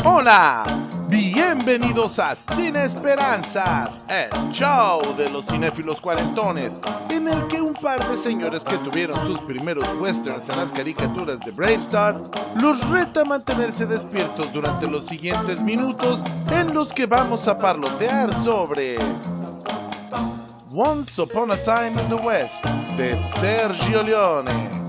Hola, bienvenidos a Sin Esperanzas, el show de los cinéfilos cuarentones, en el que un par de señores que tuvieron sus primeros westerns en las caricaturas de Brave Star los reta a mantenerse despiertos durante los siguientes minutos, en los que vamos a parlotear sobre Once Upon a Time in the West, de Sergio Leone.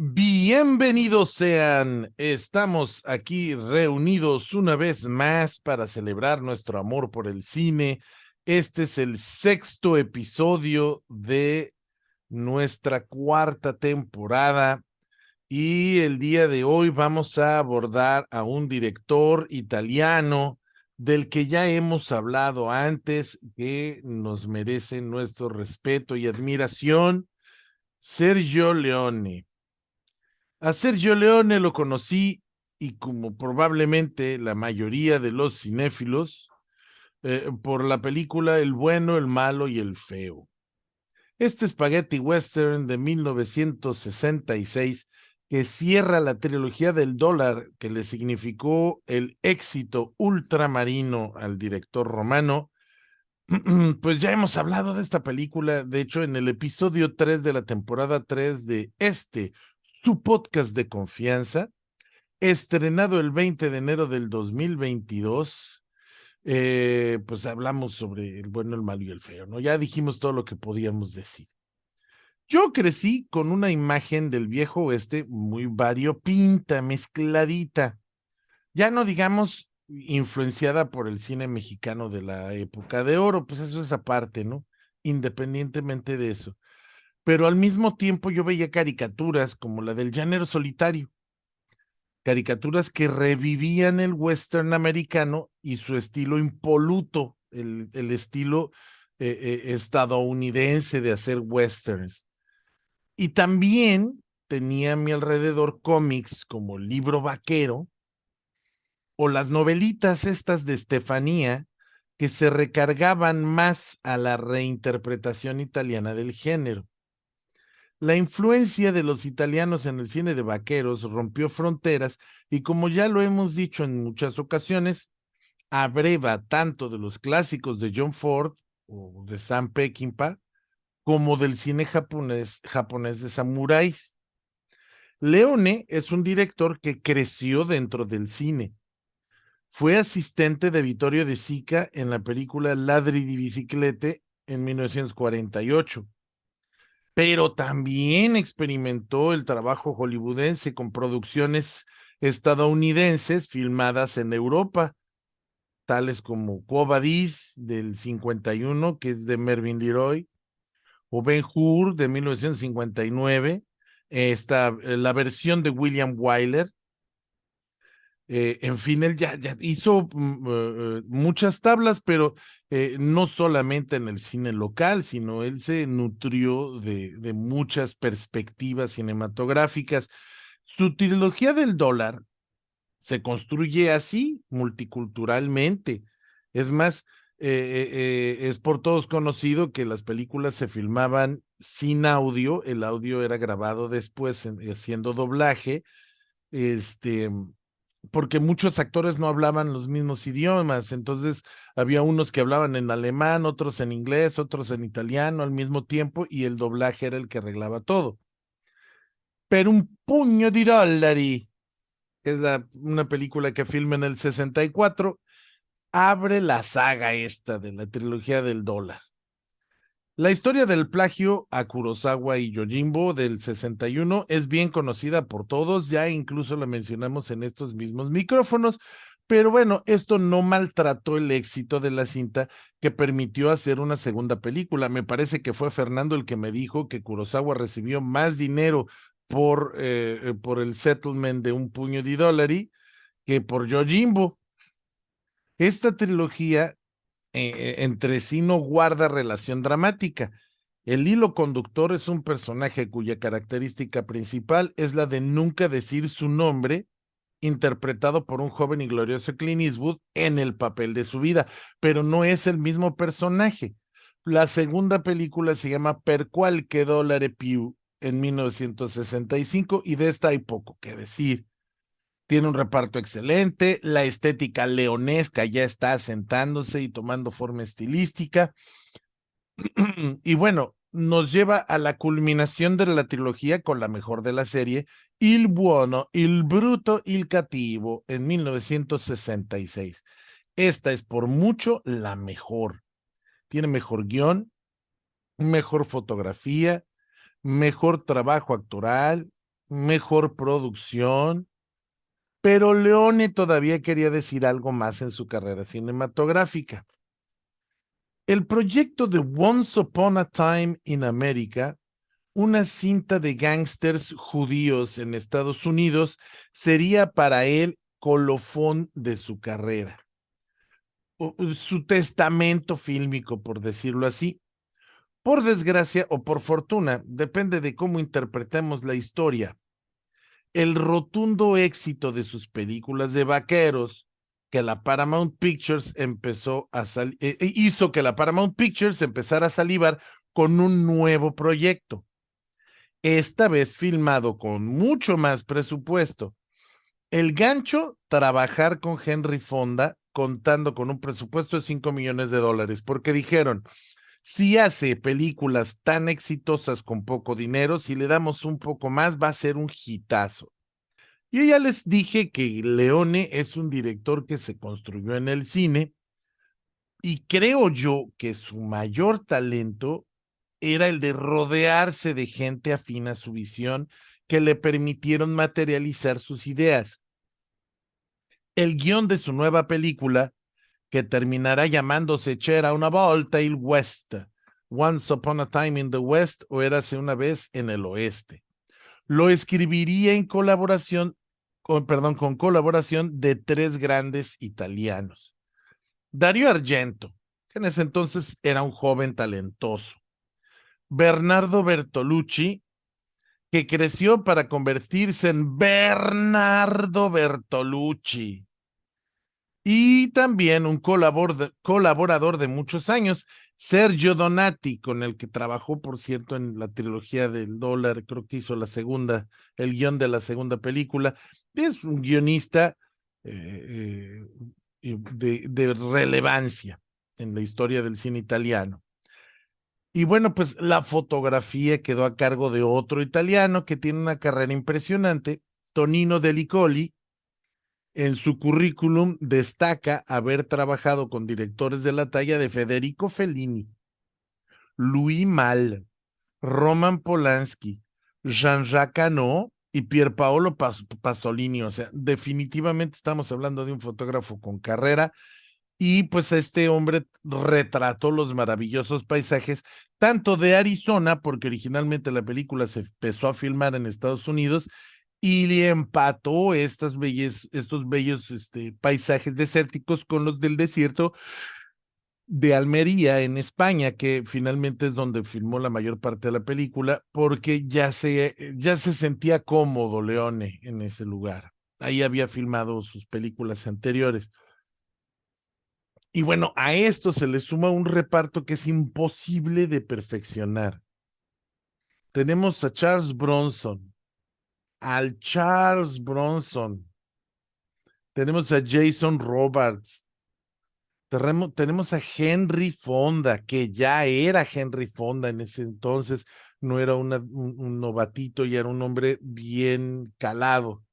Bienvenidos sean, estamos aquí reunidos una vez más para celebrar nuestro amor por el cine. Este es el 6º episodio de nuestra 4ª temporada y el día de hoy vamos a abordar a un director italiano del que ya hemos hablado antes, que nos merece nuestro respeto y admiración, Sergio Leone. A Sergio Leone lo conocí, y como probablemente la mayoría de los cinéfilos, por la película El bueno, el malo y el feo. Este spaghetti western de 1966 que cierra la trilogía del dólar, que le significó el éxito ultramarino al director romano. Pues ya hemos hablado de esta película, de hecho, en el episodio 3 de la temporada 3 de su podcast de confianza, estrenado el 20 de enero del 2022. Pues hablamos sobre el bueno, el malo y el feo, ¿no? Ya dijimos todo lo que podíamos decir. Yo crecí con una imagen del viejo oeste muy variopinta, mezcladita, ya no digamos influenciada por el cine mexicano de la época de oro, pues eso es aparte, ¿no? Independientemente de eso. Pero al mismo tiempo yo veía caricaturas como la del Llanero Solitario, caricaturas que revivían el western americano y su estilo impoluto, el estilo estadounidense de hacer westerns. Y también tenía a mi alrededor cómics como Libro Vaquero o las novelitas estas de Estefanía, que se recargaban más a la reinterpretación italiana del género. La influencia de los italianos en el cine de vaqueros rompió fronteras y, como ya lo hemos dicho en muchas ocasiones, abreva tanto de los clásicos de John Ford o de Sam Peckinpah como del cine japonés de samuráis. Leone es un director que creció dentro del cine. Fue asistente de Vittorio De Sica en la película Ladri di Biciclette en 1948. Pero también experimentó el trabajo hollywoodense con producciones estadounidenses filmadas en Europa, tales como Quo Vadis del 51, que es de Mervyn LeRoy, o Ben-Hur de 1959, la versión de William Wyler. En fin, él ya hizo muchas tablas, pero no solamente en el cine local, sino él se nutrió de muchas perspectivas cinematográficas. Su trilogía del dólar se construye así, multiculturalmente. Es más, es por todos conocido que las películas se filmaban sin audio, el audio era grabado después haciendo doblaje, porque muchos actores no hablaban los mismos idiomas, entonces había unos que hablaban en alemán, otros en inglés, otros en italiano al mismo tiempo, y el doblaje era el que arreglaba todo. Pero un puño di dollari, que es una película que filma en el 64, abre la saga esta de la trilogía del dólar. La historia del plagio a Kurosawa y Yojimbo del 61 es bien conocida por todos, ya incluso la mencionamos en estos mismos micrófonos, pero bueno, esto no maltrató el éxito de la cinta, que permitió hacer una segunda película. Me parece que fue Fernando el que me dijo que Kurosawa recibió más dinero por el settlement de un puño de dólares que por Yojimbo. Esta trilogía entre sí no guarda relación dramática. El hilo conductor es un personaje cuya característica principal es la de nunca decir su nombre, interpretado por un joven y glorioso Clint Eastwood en el papel de su vida, pero no es el mismo personaje. La segunda película se llama Per qualche dollare più, en 1965 y de esta hay poco que decir. Tiene un reparto excelente, la estética leonesca ya está asentándose y tomando forma estilística. Y bueno, nos lleva a la culminación de la trilogía con la mejor de la serie, Il Buono, Il Bruto, Il Cattivo, en 1966. Esta es por mucho la mejor. Tiene mejor guión, mejor fotografía, mejor trabajo actoral, mejor producción, pero Leone todavía quería decir algo más en su carrera cinematográfica. El proyecto de Once Upon a Time in America, una cinta de gángsters judíos en Estados Unidos, sería para él colofón de su carrera, su testamento fílmico, por decirlo así. Por desgracia o por fortuna, depende de cómo interpretemos la historia, el rotundo éxito de sus películas de vaqueros que la Paramount Pictures hizo que la Paramount Pictures empezara a salivar con un nuevo proyecto, esta vez filmado con mucho más presupuesto. El gancho, trabajar con Henry Fonda, contando con un presupuesto de $5 millones, porque dijeron, si hace películas tan exitosas con poco dinero, si le damos un poco más, va a ser un hitazo. Yo ya les dije que Leone es un director que se construyó en el cine y creo yo que su mayor talento era el de rodearse de gente afín a su visión que le permitieron materializar sus ideas. El guión de su nueva película, que terminará llamándose C'era una volta il West, Once Upon a Time in the West o Érase una vez en el Oeste, lo escribiría en colaboración con colaboración de tres grandes italianos. Dario Argento, que en ese entonces era un joven talentoso. Bernardo Bertolucci, que creció para convertirse en Bernardo Bertolucci. Y también un colaborador de muchos años, Sergio Donati, con el que trabajó, por cierto, en la trilogía del dólar, creo que hizo el guión de la segunda película. Es un guionista de relevancia en la historia del cine italiano. Y bueno, pues la fotografía quedó a cargo de otro italiano que tiene una carrera impresionante, Tonino Delicoli. En su currículum destaca haber trabajado con directores de la talla de Federico Fellini, Louis Malle, Roman Polanski, Jean-Jacques Hano y Pierpaolo Pasolini. O sea, definitivamente estamos hablando de un fotógrafo con carrera y pues este hombre retrató los maravillosos paisajes tanto de Arizona, porque originalmente la película se empezó a filmar en Estados Unidos, y le empató estos bellos paisajes desérticos con los del desierto de Almería en España, que finalmente es donde filmó la mayor parte de la película, porque ya se sentía cómodo Leone en ese lugar. Ahí había filmado sus películas anteriores. Y bueno, a esto se le suma un reparto que es imposible de perfeccionar. Tenemos a Charles Bronson, al Charles Bronson. Tenemos a Jason Robards. Tenemos a Henry Fonda, que ya era Henry Fonda en ese entonces, no era un novatito, ya era un hombre bien calado,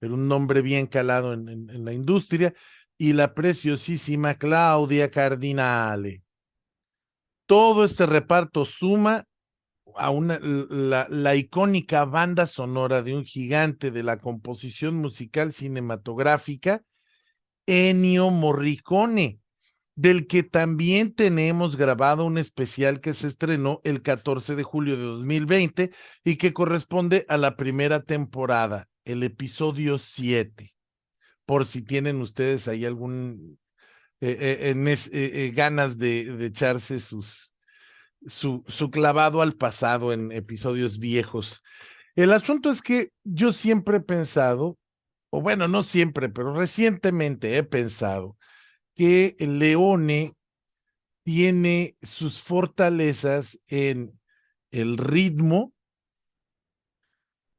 era un nombre bien calado en la industria, y la preciosísima Claudia Cardinale. Todo este reparto suma a la icónica banda sonora de un gigante de la composición musical cinematográfica, Ennio Morricone, del que también tenemos grabado un especial que se estrenó el 14 de julio de 2020 y que corresponde a la primera temporada, el episodio 7, por si tienen ustedes ahí algún ganas de echarse su clavado al pasado en episodios viejos. El asunto es que yo siempre he pensado, o bueno, no siempre, pero recientemente he pensado que Leone tiene sus fortalezas en el ritmo,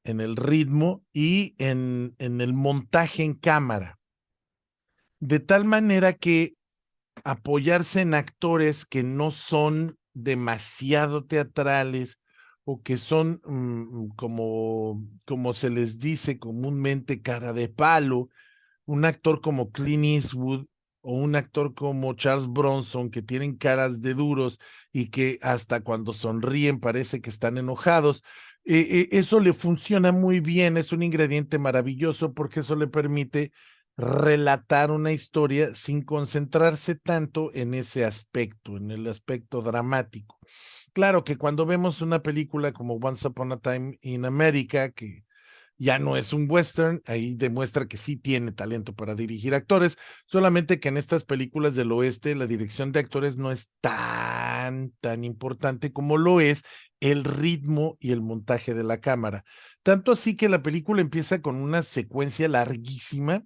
en el ritmo y en el montaje en cámara, de tal manera que apoyarse en actores que no son demasiado teatrales o que son como se les dice comúnmente cara de palo, un actor como Clint Eastwood o un actor como Charles Bronson, que tienen caras de duros y que hasta cuando sonríen parece que están enojados. Eso le funciona muy bien, es un ingrediente maravilloso porque eso le permite relatar una historia sin concentrarse tanto en ese aspecto, en el aspecto dramático. Claro que cuando vemos una película como Once Upon a Time in America, que ya no es un western, ahí demuestra que sí tiene talento para dirigir actores, solamente que en estas películas del oeste la dirección de actores no es tan importante como lo es el ritmo y el montaje de la cámara. Tanto así que la película empieza con una secuencia larguísima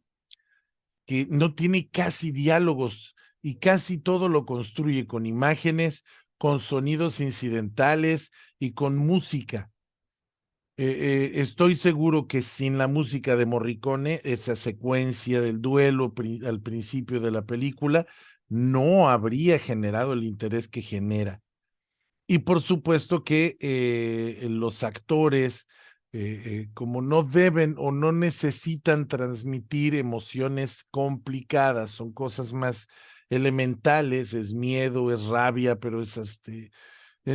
que no tiene casi diálogos y casi todo lo construye con imágenes, con sonidos incidentales y con música. Estoy seguro que sin la música de Morricone, esa secuencia del duelo al principio de la película no habría generado el interés que genera. Y por supuesto que los actores, como no deben o no necesitan transmitir emociones complicadas, son cosas más elementales, es miedo, es rabia, pero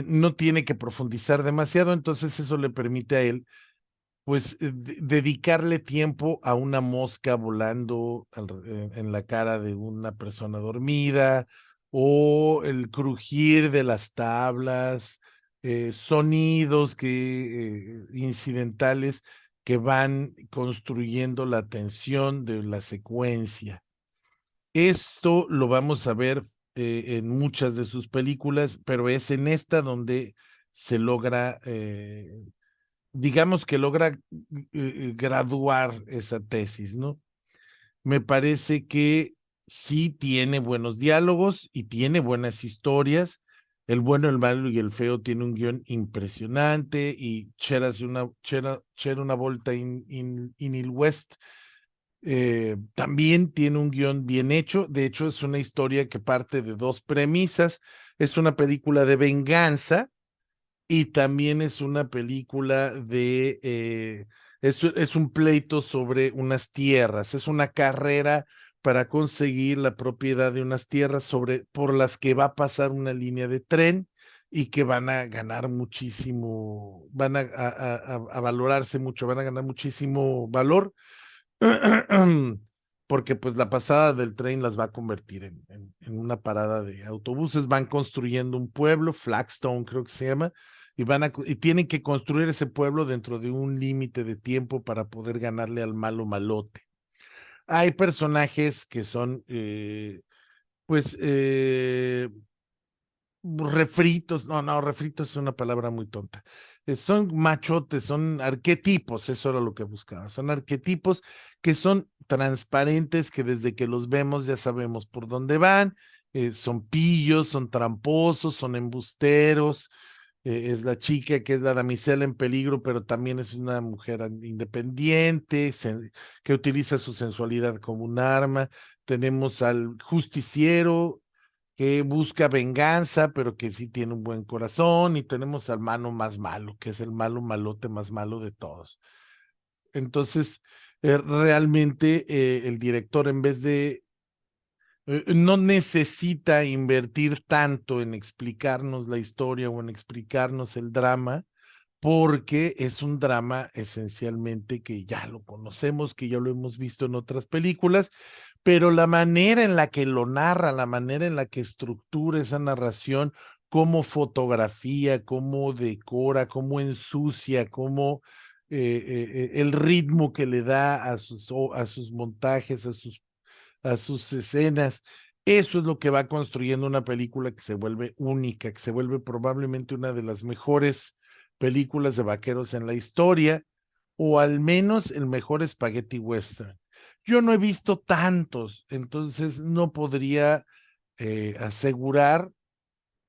no tiene que profundizar demasiado, entonces eso le permite a él pues dedicarle tiempo a una mosca volando en la cara de una persona dormida o el crujir de las tablas, sonidos incidentales que van construyendo la tensión de la secuencia. Esto lo vamos a ver en muchas de sus películas, pero es en esta donde se logra digamos que logra graduar esa tesis, ¿no? Me parece que sí tiene buenos diálogos y tiene buenas historias. El bueno, el malo y el feo tiene un guión impresionante y Cher una volta in el West también tiene un guión bien hecho. De hecho, es una historia que parte de dos premisas. Es una película de venganza y también es una película es un pleito sobre unas tierras, es una carrera para conseguir la propiedad de unas tierras por las que va a pasar una línea de tren y que van a ganar muchísimo, van a valorarse mucho, van a ganar muchísimo valor, porque pues la pasada del tren las va a convertir en una parada de autobuses, van construyendo un pueblo, Flagstone creo que se llama, y tienen que construir ese pueblo dentro de un límite de tiempo para poder ganarle al malo malote. Hay personajes que son, pues, refritos, no, refritos es una palabra muy tonta. Son machotes, son arquetipos, eso era lo que buscaba. Son arquetipos que son transparentes, que desde que los vemos ya sabemos por dónde van. Son pillos, son tramposos, son embusteros. Es la chica que es la damisela en peligro, pero también es una mujer independiente, que utiliza su sensualidad como un arma. Tenemos al justiciero que busca venganza, pero que sí tiene un buen corazón, y tenemos al mano más malo, que es el malo malote más malo de todos. Entonces, realmente el director, en vez de, no necesita invertir tanto en explicarnos la historia o en explicarnos el drama, porque es un drama esencialmente que ya lo conocemos, que ya lo hemos visto en otras películas, pero la manera en la que lo narra, la manera en la que estructura esa narración, cómo fotografía, cómo decora, cómo ensucia, cómo el ritmo que le da a sus montajes, a sus escenas. Eso es lo que va construyendo una película que se vuelve única, que se vuelve probablemente una de las mejores películas de vaqueros en la historia, o al menos el mejor spaghetti western. Yo no he visto tantos, entonces asegurar,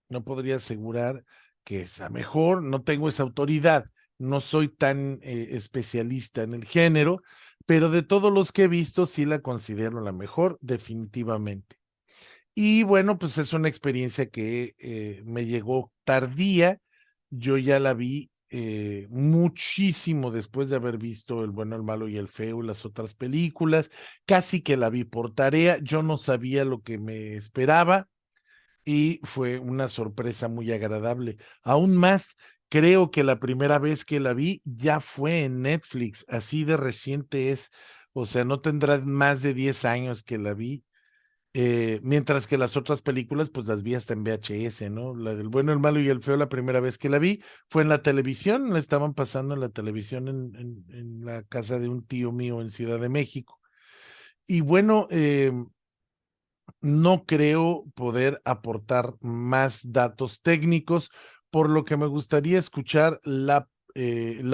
no podría asegurar que es la mejor, no tengo esa autoridad, no soy tan especialista en el género, pero de todos los que he visto, sí la considero la mejor, definitivamente. Y bueno, pues es una experiencia que me llegó tardía. Yo ya la vi muchísimo después de haber visto El bueno, el malo y el feo y las otras películas. Casi que la vi por tarea. Yo no sabía lo que me esperaba y fue una sorpresa muy agradable. Aún más, creo que la primera vez que la vi ya fue en Netflix. Así de reciente es. O sea, no tendrá más de 10 años que la vi, mientras que las otras películas, pues las vi hasta en VHS, ¿no? La del bueno, el malo y el feo, la primera vez que la vi fue en la televisión, la estaban pasando en la televisión en la casa de un tío mío en Ciudad de México. Y bueno, no creo poder aportar más datos técnicos, por lo que me gustaría escuchar la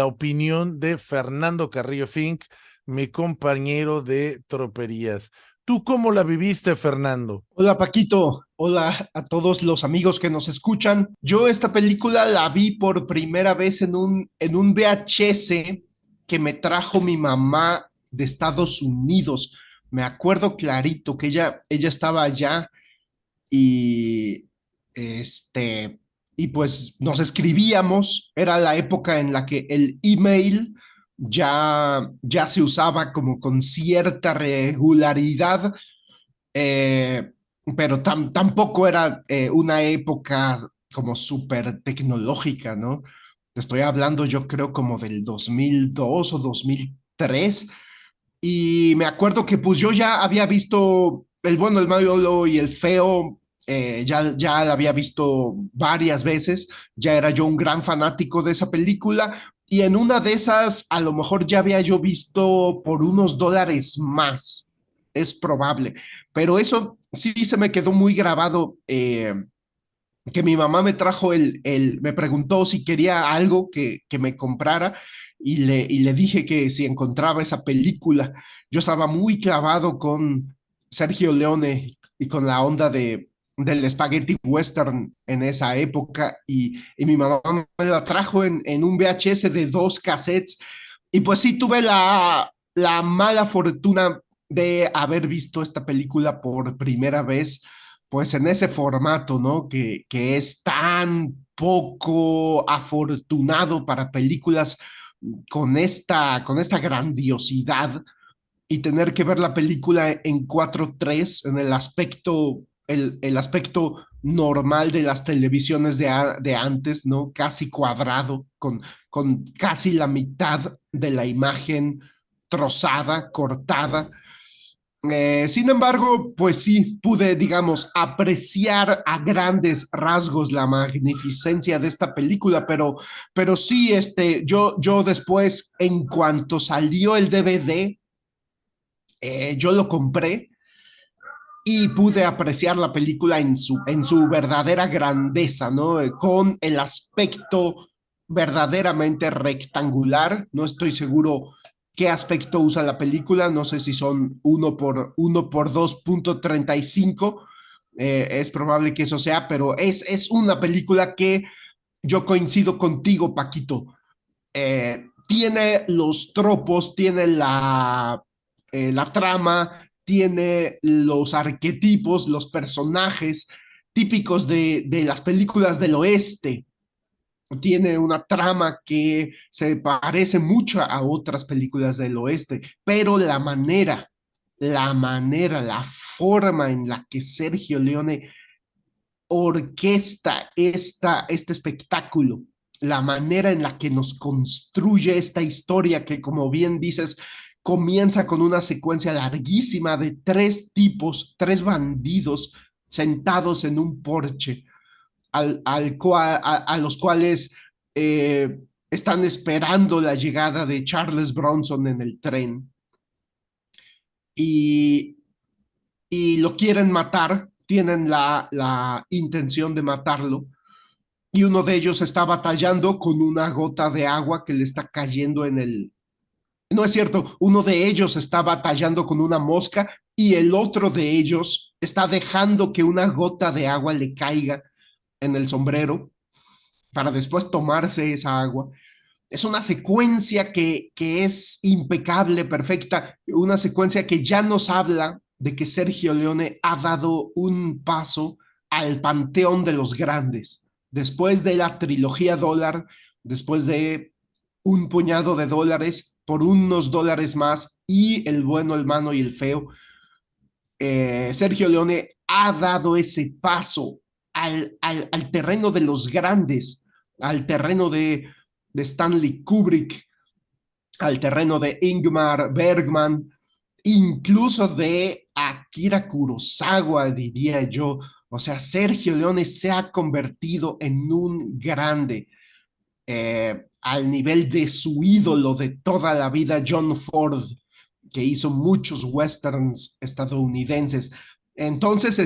opinión de Fernando Carrillo Fink, mi compañero de troperías. ¿Tú cómo la viviste, Fernando? Hola Paquito, hola a todos los amigos que nos escuchan. Yo esta película la vi por primera vez en un VHS que me trajo mi mamá de Estados Unidos. Me acuerdo clarito que ella estaba allá y este y pues nos escribíamos. Era la época en la que el email ya se usaba como con cierta regularidad, eh, pero tampoco era una época como súper tecnológica, ¿no? Te estoy hablando yo creo como del 2002 o 2003, y me acuerdo que pues yo ya había visto El bueno, el malo y el feo. Ya la había visto varias veces, ya era yo un gran fanático de esa película, y en una de esas a lo mejor ya había yo visto por unos dólares más, es probable, pero eso sí se me quedó muy grabado. Que mi mamá me trajo me preguntó si quería algo que me comprara, y le dije que si encontraba esa película. Yo estaba muy clavado con Sergio Leone y con la onda del spaghetti western en esa época, y mi mamá me la trajo en un VHS de 2 cassettes, y pues sí tuve la mala fortuna de haber visto esta película por primera vez pues en ese formato, ¿no? Que es tan poco afortunado para películas con esta grandiosidad, y tener que ver la película en 4:3 en el aspecto normal de las televisiones de antes, ¿no? Casi cuadrado, con casi la mitad de la imagen trozada, cortada. Sin embargo, pues sí pude, digamos, apreciar a grandes rasgos la magnificencia de esta película, pero sí, yo después, en cuanto salió el DVD, yo lo compré y pude apreciar la película en su verdadera grandeza, ¿no? Con el aspecto verdaderamente rectangular. No estoy seguro qué aspecto usa la película, no sé si son 1 por 2.35. Es probable que eso sea, pero es una película que yo coincido contigo, Paquito. Tiene los tropos, tiene la trama, tiene los arquetipos, los personajes típicos de las películas del oeste. Tiene una trama que se parece mucho a otras películas del oeste, pero la forma en la que Sergio Leone orquesta este espectáculo, la manera en la que nos construye esta historia que, como bien dices, comienza con una secuencia larguísima de 3 tipos, 3 bandidos sentados en un porche, a los cuales están esperando la llegada de Charles Bronson en el tren, y, y lo quieren matar, tienen la intención de matarlo, y uno de ellos está batallando con una gota de agua que le está cayendo en el... No es cierto, uno de ellos está batallando con una mosca, y el otro de ellos está dejando que una gota de agua le caiga en el sombrero para después tomarse esa agua. Es una secuencia que es impecable, perfecta, una secuencia que ya nos habla de que Sergio Leone ha dado un paso al panteón de los grandes. Después de la trilogía dólar, después de un puñado de dólares por unos dólares más y el bueno, el malo y el feo, Sergio Leone ha dado ese paso al terreno de los grandes, al terreno de Stanley Kubrick, al terreno de Ingmar Bergman, incluso de Akira Kurosawa, diría yo. O sea, Sergio Leone se ha convertido en un grande, al nivel de su ídolo de toda la vida, John Ford, que hizo muchos westerns estadounidenses. Entonces,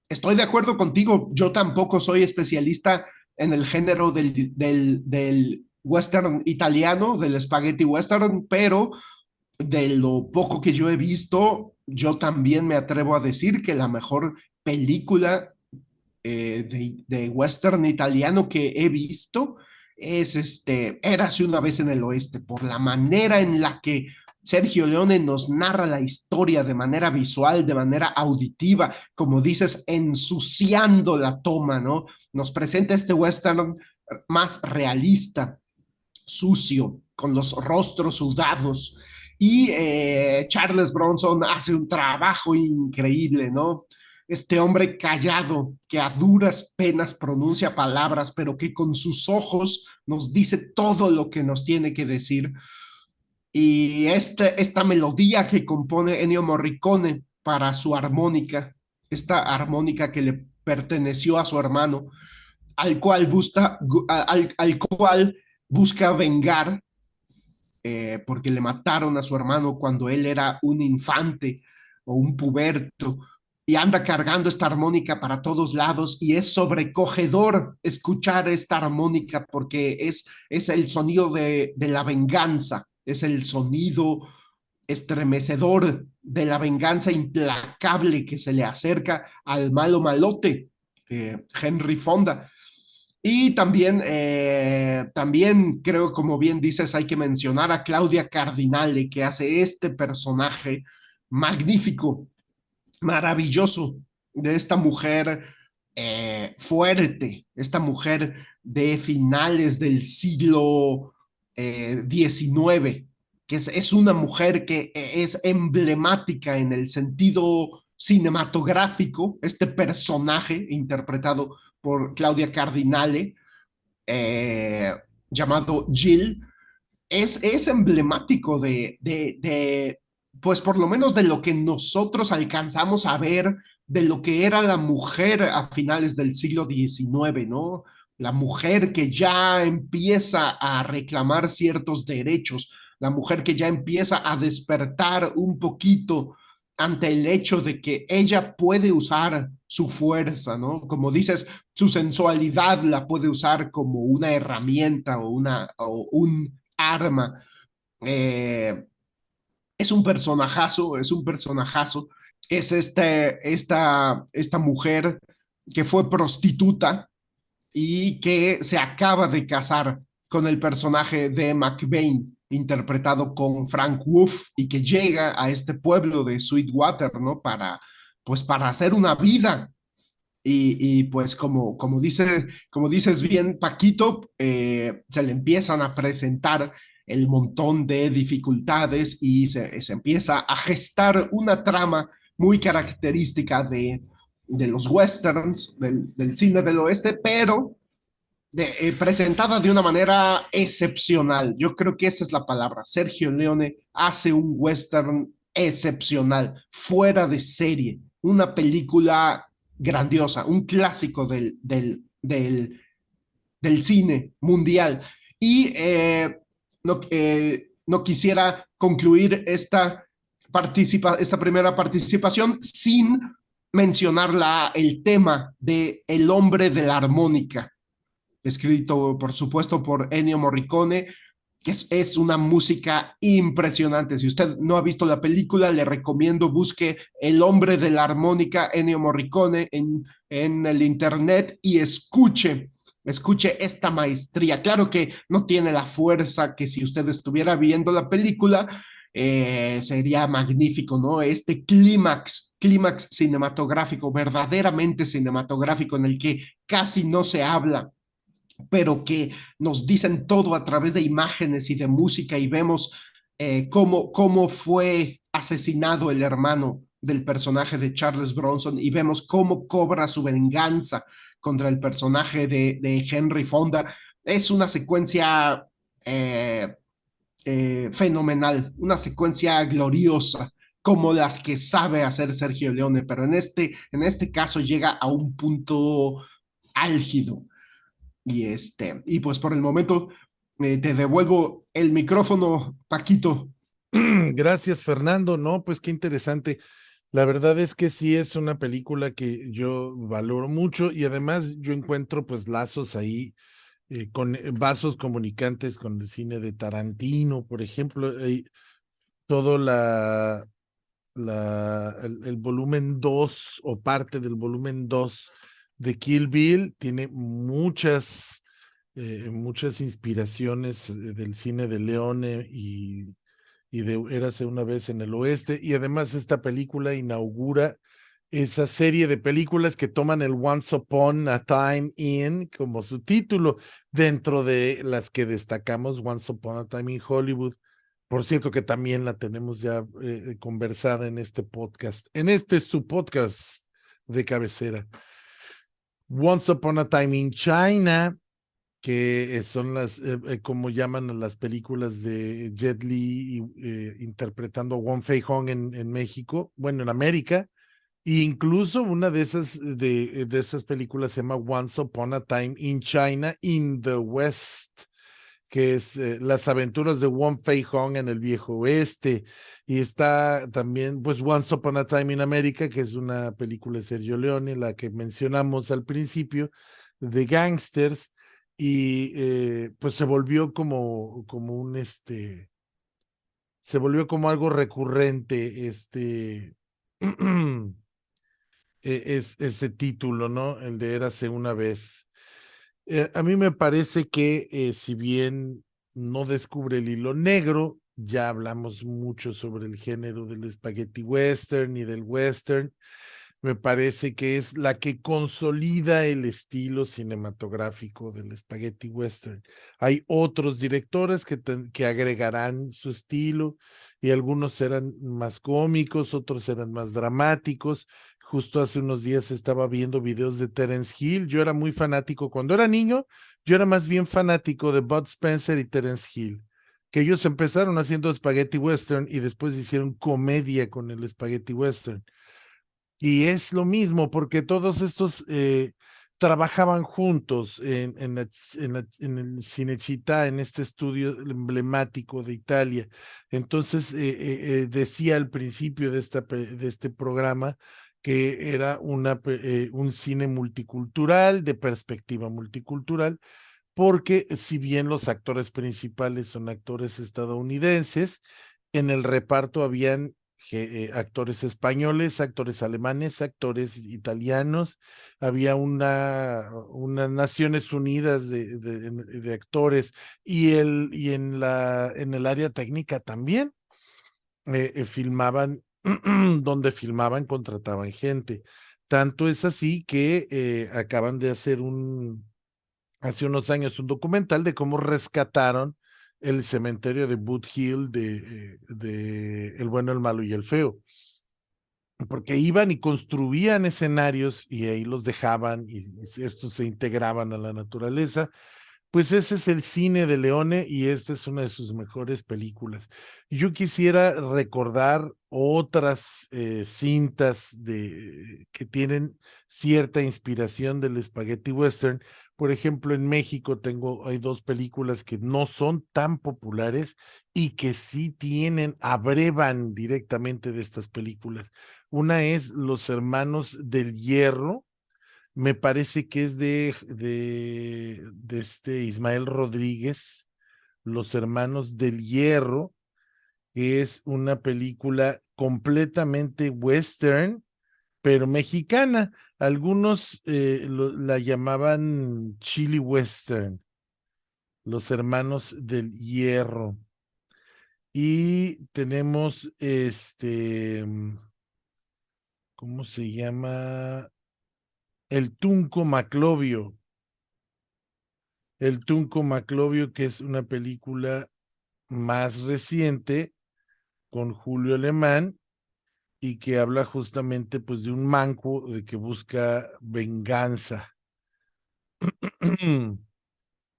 estoy de acuerdo contigo. Yo tampoco soy especialista en el género del western italiano, del spaghetti western, pero de lo poco que yo he visto, yo también me atrevo a decir que la mejor película de western italiano que he visto es Érase una vez en el oeste, por la manera en la que Sergio Leone nos narra la historia de manera visual, de manera auditiva, como dices, ensuciando la toma, ¿no? Nos presenta este western más realista, sucio, con los rostros sudados. Y Charles Bronson hace un trabajo increíble, ¿no? Este hombre callado que a duras penas pronuncia palabras, pero que con sus ojos nos dice todo lo que nos tiene que decir. Y esta melodía que compone Ennio Morricone para su armónica, esta armónica que le perteneció a su hermano, al cual busca vengar, porque le mataron a su hermano cuando él era un infante o un puberto, y anda cargando esta armónica para todos lados, y es sobrecogedor escuchar esta armónica porque es el sonido de la venganza, es el sonido estremecedor de la venganza implacable que se le acerca al malo malote, Henry Fonda. Y también creo, como bien dices, hay que mencionar a Claudia Cardinale, que hace este personaje magnífico, maravilloso, de esta mujer fuerte, esta mujer de finales del siglo XIX, que es una mujer que es emblemática en el sentido cinematográfico, este personaje interpretado por Claudia Cardinale, eh, llamado Jill, es emblemático pues por lo menos de lo que nosotros alcanzamos a ver de lo que era la mujer a finales del siglo XIX, ¿no? La mujer que ya empieza a reclamar ciertos derechos, la mujer que ya empieza a despertar un poquito ante el hecho de que ella puede usar su fuerza, ¿no? Como dices, su sensualidad la puede usar como una herramienta o un arma. Eh, es un personajazo, es un personajazo. Es esta mujer que fue prostituta y que se acaba de casar con el personaje de McBain, interpretado con Frank Wolf, y que llega a este pueblo de Sweetwater, ¿no? Pues para hacer una vida. Y pues como dices bien, Paquito, se le empiezan a presentar el montón de dificultades y se empieza a gestar una trama muy característica de los westerns, del cine del oeste, pero presentada de una manera excepcional. Yo creo que esa es la palabra. Sergio Leone hace un western excepcional, fuera de serie, una película grandiosa, un clásico del cine mundial. Y no quisiera concluir esta primera participación sin mencionar el tema de El hombre de la armónica, escrito por supuesto por Ennio Morricone, que es una música impresionante. Si usted no ha visto la película, le recomiendo busque El hombre de la armónica, Ennio Morricone, en el internet, y escuche escuche esta maestría. Claro que no tiene la fuerza que si usted estuviera viendo la película, sería magnífico, ¿no? Este clímax cinematográfico, verdaderamente cinematográfico, en el que casi no se habla, pero que nos dicen todo a través de imágenes y de música y vemos cómo fue asesinado el hermano del personaje de Charles Bronson y vemos cómo cobra su venganza contra el personaje de Henry Fonda. Es una secuencia fenomenal, una secuencia gloriosa, como las que sabe hacer Sergio Leone, pero en este caso llega a un punto álgido. Y pues por el momento te devuelvo el micrófono, Paquito. Gracias, Fernando. No, pues qué interesante. La verdad es que sí es una película que yo valoro mucho y además yo encuentro pues lazos ahí con vasos comunicantes con el cine de Tarantino, por ejemplo, todo el volumen 2 o parte del volumen 2 de Kill Bill tiene muchas inspiraciones del cine de Leone y de Érase una vez en el oeste, y además esta película inaugura esa serie de películas que toman el Once Upon a Time In como su título, dentro de las que destacamos Once Upon a Time in Hollywood. Por cierto que también la tenemos ya conversada en este podcast, en este su podcast de cabecera. Once Upon a Time in China, que son como llaman a las películas de Jet Li interpretando a Wong Fei Hong en México, bueno, en América, e incluso una de esas películas se llama Once Upon a Time in China in the West, que es las aventuras de Wong Fei Hong en el viejo oeste, y está también pues Once Upon a Time in America, que es una película de Sergio Leone, la que mencionamos al principio, de gangsters, y pues se volvió como algo recurrente es ese título, ¿no? El de Érase una vez. A mí me parece que si bien no descubre el hilo negro, ya hablamos mucho sobre el género del spaghetti western y del western, me parece que es la que consolida el estilo cinematográfico del spaghetti western. Hay otros directores que agregarán su estilo y algunos serán más cómicos, otros serán más dramáticos. Justo hace unos días estaba viendo videos de Terence Hill. Yo era muy fanático cuando era niño, yo era más bien fanático de Bud Spencer y Terence Hill, que ellos empezaron haciendo spaghetti western y después hicieron comedia con el spaghetti western. Y es lo mismo, porque todos estos trabajaban juntos en el Cinecittà, en este estudio emblemático de Italia. Entonces, decía al principio de este programa que era un cine multicultural, de perspectiva multicultural, porque si bien los actores principales son actores estadounidenses, en el reparto habían actores españoles, actores alemanes, actores italianos, había unas Naciones Unidas de actores y en el área técnica también filmaban, donde filmaban, contrataban gente. Tanto es así que acaban de hacer hace unos años un documental de cómo rescataron el cementerio de Boot Hill de El bueno, el malo y el feo, porque iban y construían escenarios y ahí los dejaban y estos se integraban a la naturaleza. Pues ese es el cine de Leone y esta es una de sus mejores películas. Yo quisiera recordar otras cintas que tienen cierta inspiración del spaghetti western. Por ejemplo, en México hay dos películas que no son tan populares y que sí abrevan directamente de estas películas. Una es Los Hermanos del Hierro, me parece que es de este Ismael Rodríguez, Los Hermanos del Hierro, que es una película completamente western, pero mexicana. Algunos la llamaban Chili Western, los hermanos del Hierro. Y tenemos ¿cómo se llama? El Tunco Maclovio. El Tunco Maclovio, que es una película más reciente con Julio Alemán y que habla justamente pues de un manco de que busca venganza.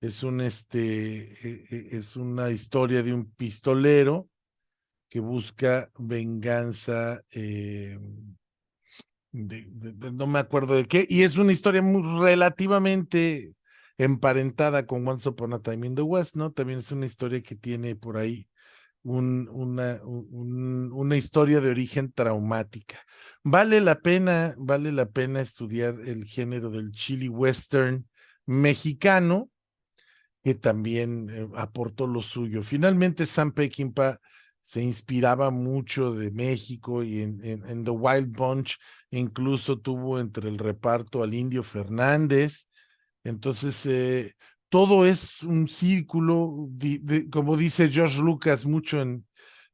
Es es una historia de un pistolero que busca venganza, no me acuerdo de qué, y es una historia muy relativamente emparentada con Once Upon a Time in the West, ¿no? También es una historia que tiene por ahí una historia de origen traumática. Vale la pena estudiar el género del chili western mexicano, que también aportó lo suyo. Finalmente, Sam Peckinpah se inspiraba mucho de México y en The Wild Bunch incluso tuvo entre el reparto al Indio Fernández. Entonces, todo es un círculo, como dice George Lucas mucho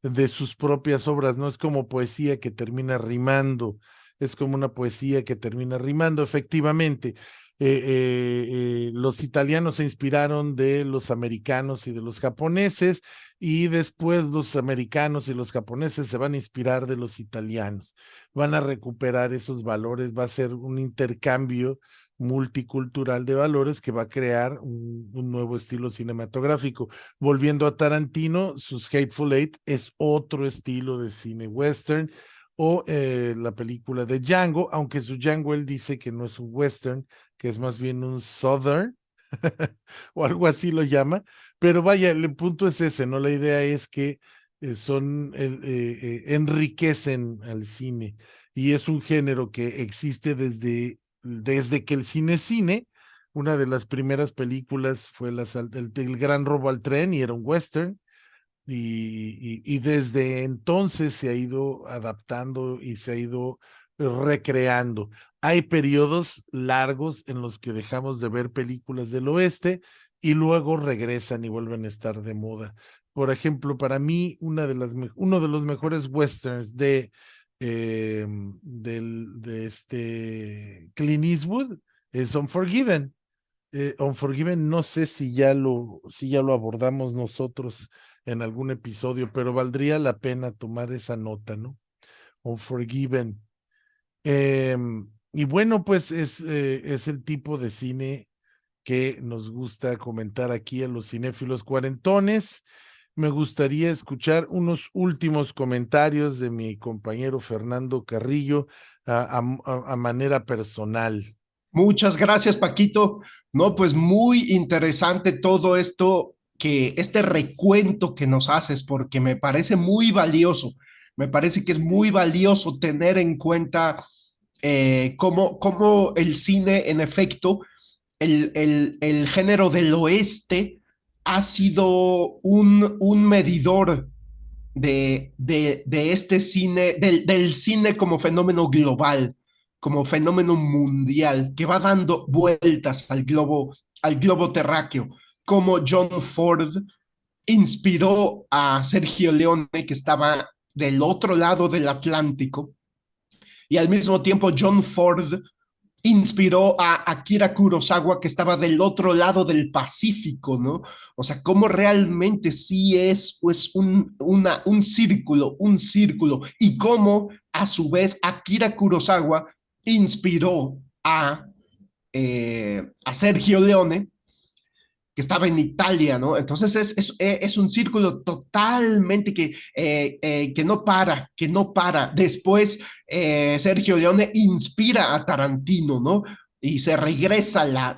de sus propias obras, no es como poesía que termina rimando, es como una poesía que termina rimando, efectivamente. Los italianos se inspiraron de los americanos y de los japoneses, y después los americanos y los japoneses se van a inspirar de los italianos, van a recuperar esos valores, va a ser un intercambio multicultural de valores que va a crear un nuevo estilo cinematográfico. Volviendo a Tarantino, sus Hateful Eight es otro estilo de cine western, o la película de Django, aunque su Django él dice que no es un western, que es más bien un southern, o algo así lo llama, pero vaya, el punto es ese, ¿no? La idea es que enriquecen al cine, y es un género que existe desde que el cine es cine. Una de las primeras películas fue el Gran Robo al Tren, y era un western, y desde entonces se ha ido adaptando y se ha ido recreando. Hay periodos largos en los que dejamos de ver películas del oeste y luego regresan y vuelven a estar de moda. Por ejemplo, para mí, uno de los mejores westerns de Clint Eastwood es Unforgiven. Unforgiven, no sé si ya lo abordamos nosotros en algún episodio, pero valdría la pena tomar esa nota, ¿no? Unforgiven. Y bueno, pues es el tipo de cine que nos gusta comentar aquí a los cinéfilos cuarentones. Me gustaría escuchar unos últimos comentarios de mi compañero Fernando Carrillo a manera personal. Muchas gracias, Paquito. No, pues muy interesante todo esto, este recuento que nos haces, porque me parece muy valioso. Me parece que es muy valioso tener en cuenta cómo el cine, en efecto, el género del oeste ha sido un medidor de este cine, del cine como fenómeno global, como fenómeno mundial, que va dando vueltas al globo terráqueo, como John Ford inspiró a Sergio Leone, que estaba del otro lado del Atlántico, y al mismo tiempo John Ford inspiró a Akira Kurosawa, que estaba del otro lado del Pacífico, ¿no? O sea, cómo realmente sí es pues un círculo, y cómo a su vez Akira Kurosawa inspiró a Sergio Leone, que estaba en Italia, ¿no? Entonces es un círculo totalmente que no para, que no para. Después Sergio Leone inspira a Tarantino, ¿no? Y se regresa la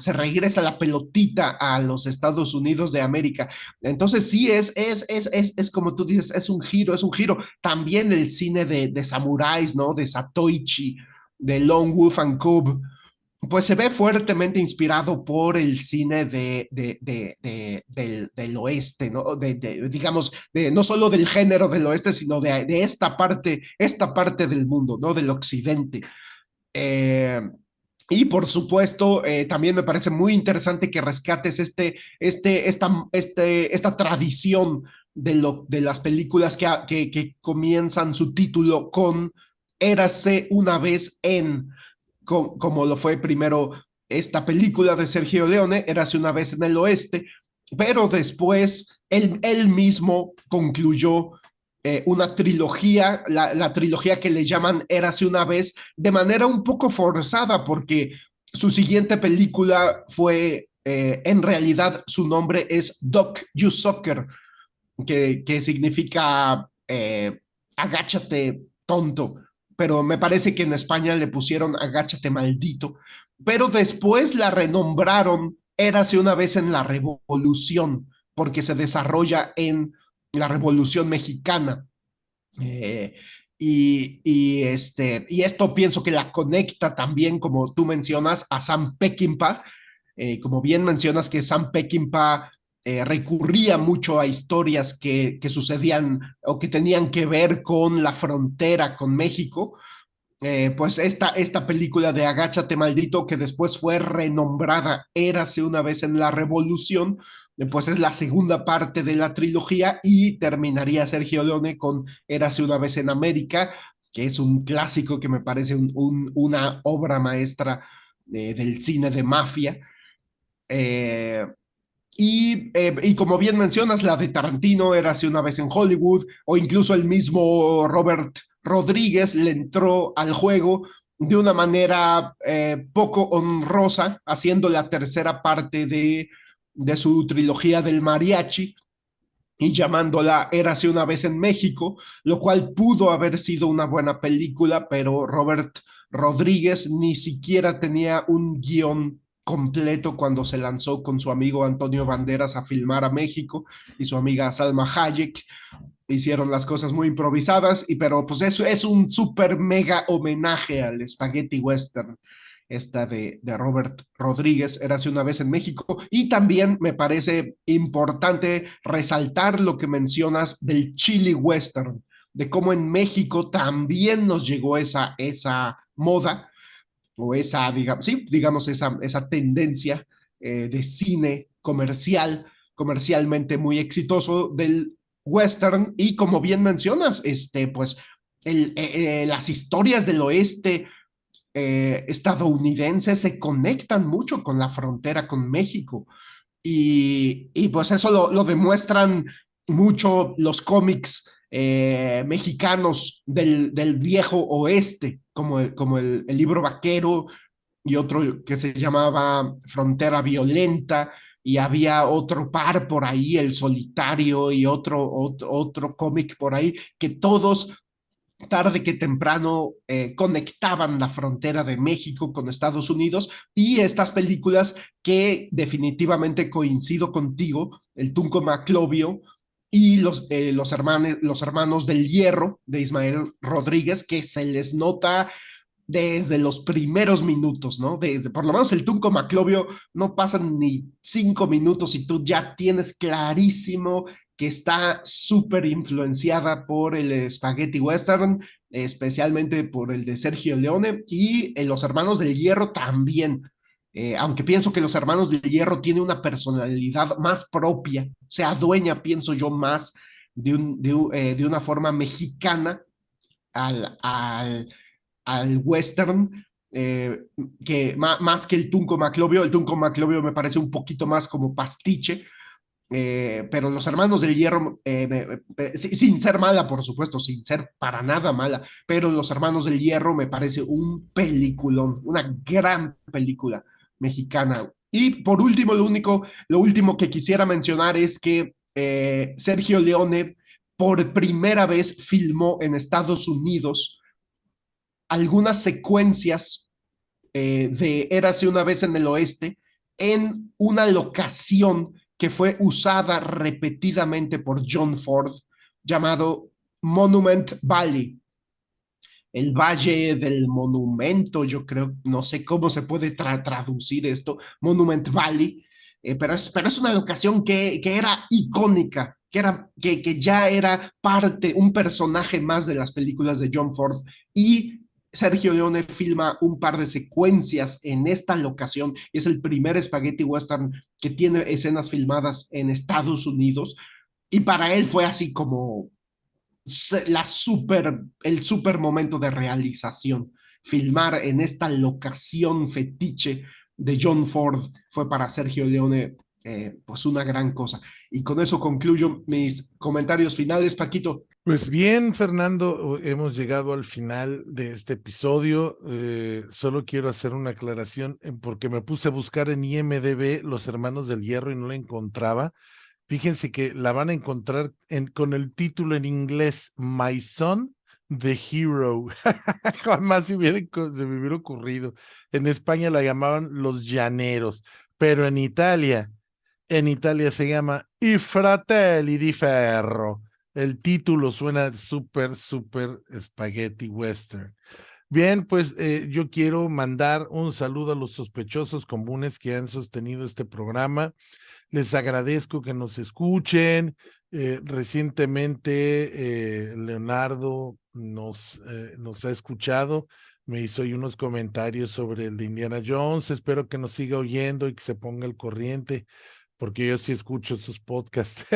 pelotita a los Estados Unidos de América. Entonces sí, es como tú dices, es un giro, es un giro. También el cine de samuráis, ¿no? De Satoichi, de Lone Wolf and Cub, pues se ve fuertemente inspirado por el cine del oeste, ¿no? Digamos, no solo del género del oeste, sino de esta parte del mundo, ¿no? Del occidente. Eh, y por supuesto, también me parece muy interesante que rescates esta tradición de las películas que comienzan su título con Érase una vez en, como lo fue primero esta película de Sergio Leone, Érase una vez en el oeste, pero después él mismo concluyó una trilogía, la trilogía que le llaman Érase una vez, de manera un poco forzada, porque su siguiente película fue, en realidad, su nombre es Doc You Sucker, que significa agáchate tonto, pero me parece que en España le pusieron agáchate maldito, pero después la renombraron Érase una vez en la Revolución, porque se desarrolla en la Revolución Mexicana. Eh, y esto pienso que la conecta también, como tú mencionas, a Sam Peckinpah. Como bien mencionas que Sam Peckinpah recurría mucho a historias que sucedían o que tenían que ver con la frontera con México. Pues esta película de Agáchate Maldito, que después fue renombrada Érase una vez en la Revolución, pues es la segunda parte de la trilogía y terminaría Sergio Leone con Érase una vez en América, que es un clásico que me parece una obra maestra del cine de mafia. Eh, y como bien mencionas, la de Tarantino era así una vez en Hollywood, o incluso el mismo Robert Rodríguez le entró al juego de una manera poco honrosa, haciendo la tercera parte de su trilogía del mariachi y llamándola Érase una vez en México, lo cual pudo haber sido una buena película, pero Robert Rodríguez ni siquiera tenía un guión completo cuando se lanzó con su amigo Antonio Banderas a filmar a México y su amiga Salma Hayek. Hicieron las cosas muy improvisadas, pero pues eso es un super mega homenaje al Spaghetti Western, esta de Robert Rodríguez, Érase una vez en México. Y también me parece importante resaltar lo que mencionas del Chili Western, de cómo en México también nos llegó esa moda, o digamos esa tendencia de cine comercialmente muy exitoso del western. Y como bien mencionas, pues las historias del oeste estadounidenses se conectan mucho con la frontera con México. Y pues eso lo demuestran mucho los cómics mexicanos del viejo oeste, como el libro vaquero y otro que se llamaba Frontera Violenta, y había otro par por ahí, El Solitario, y otro cómic por ahí, que todos tarde que temprano conectaban la frontera de México con Estados Unidos. Y estas películas que definitivamente coincido contigo, el Tunco Maclovio y los hermanos del Hierro de Ismael Rodríguez, que se les nota desde los primeros minutos, ¿no? Desde, por lo menos el Tunco Maclovio no pasan ni 5 minutos y tú ya tienes clarísimo que está súper influenciada por el Spaghetti Western, especialmente por el de Sergio Leone, y Los Hermanos del Hierro también. Aunque pienso que Los Hermanos del Hierro tiene una personalidad más propia, se adueña, pienso yo, más de una forma mexicana al al western, más que el Tunco Maclovio. El Tunco Maclovio me parece un poquito más como pastiche, pero Los Hermanos del Hierro, sin ser mala, por supuesto, sin ser para nada mala, pero Los Hermanos del Hierro me parece un peliculón, una gran película mexicana. Y por último, lo último que quisiera mencionar es que Sergio Leone por primera vez filmó en Estados Unidos algunas secuencias de Érase una vez en el oeste en una locación que fue usada repetidamente por John Ford, llamado Monument Valley, el Valle del Monumento. Yo creo, no sé cómo se puede traducir esto, Monument Valley, pero es una locación que era icónica, que ya era parte, un personaje más de las películas de John Ford. Y Sergio Leone filma un par de secuencias en esta locación. Es el primer spaghetti western que tiene escenas filmadas en Estados Unidos. Y para él fue así como el super momento de realización. Filmar en esta locación fetiche de John Ford fue para Sergio Leone pues una gran cosa. Y con eso concluyo mis comentarios finales, Paquito. Pues bien, Fernando, hemos llegado al final de este episodio. Solo quiero hacer una aclaración porque me puse a buscar en IMDb Los Hermanos del Hierro y no la encontraba. Fíjense que la van a encontrar con el título en inglés, My Son, The Hero. Jamás se me hubiera ocurrido. En España la llamaban Los Llaneros, pero en Italia se llama I Fratelli di Ferro. El título suena súper, súper spaghetti western. Bien, pues yo quiero mandar un saludo a los sospechosos comunes que han sostenido este programa. Les agradezco que nos escuchen. Recientemente Leonardo nos ha escuchado, me hizo ahí unos comentarios sobre el de Indiana Jones. Espero que nos siga oyendo y que se ponga al corriente, porque yo sí escucho sus podcasts.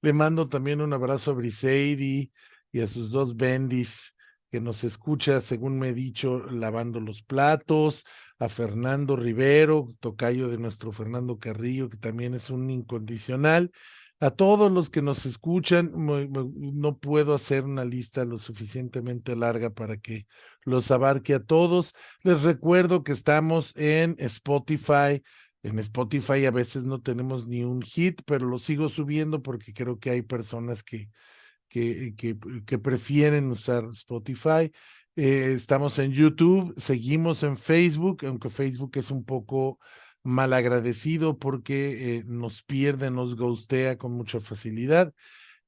Le mando también un abrazo a Briseidi y a sus dos bendis que nos escucha, según me he dicho, lavando los platos, a Fernando Rivero, tocayo de nuestro Fernando Carrillo, que también es un incondicional. A todos los que nos escuchan, no puedo hacer una lista lo suficientemente larga para que los abarque a todos. Les recuerdo que estamos en Spotify. En Spotify a veces no tenemos ni un hit, pero lo sigo subiendo porque creo que hay personas que prefieren usar Spotify. Estamos en YouTube, seguimos en Facebook, aunque Facebook es un poco malagradecido porque nos pierde, nos ghostea con mucha facilidad.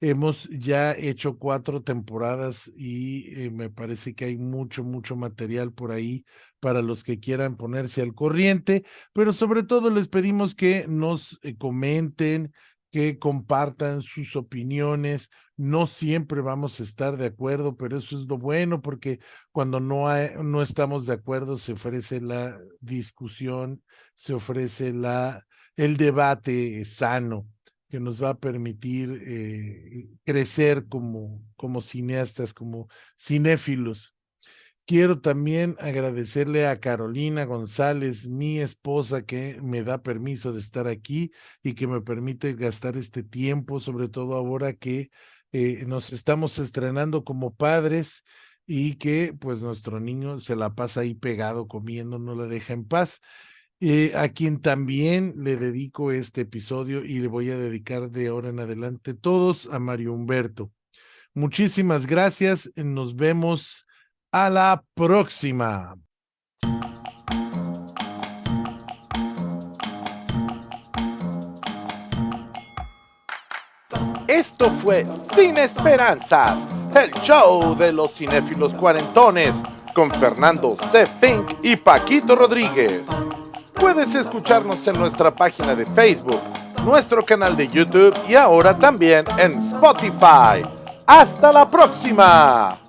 Hemos ya hecho 4 temporadas y me parece que hay mucho, mucho material por ahí para los que quieran ponerse al corriente, pero sobre todo les pedimos que nos comenten, que compartan sus opiniones. No siempre vamos a estar de acuerdo, pero eso es lo bueno, porque cuando no estamos de acuerdo se ofrece la discusión, se ofrece el debate sano que nos va a permitir crecer como cineastas, como cinéfilos. Quiero también agradecerle a Carolina González, mi esposa, que me da permiso de estar aquí y que me permite gastar este tiempo, sobre todo ahora que nos estamos estrenando como padres y que pues nuestro niño se la pasa ahí pegado comiendo, no la deja en paz. A quien también le dedico este episodio y le voy a dedicar de ahora en adelante todos a Mario Humberto. Muchísimas gracias, nos vemos a la próxima. Esto fue Sin Esperanzas, el show de los cinéfilos cuarentones, con Fernando C. Fink y Paquito Rodríguez. Puedes escucharnos en nuestra página de Facebook, nuestro canal de YouTube y ahora también en Spotify. ¡Hasta la próxima!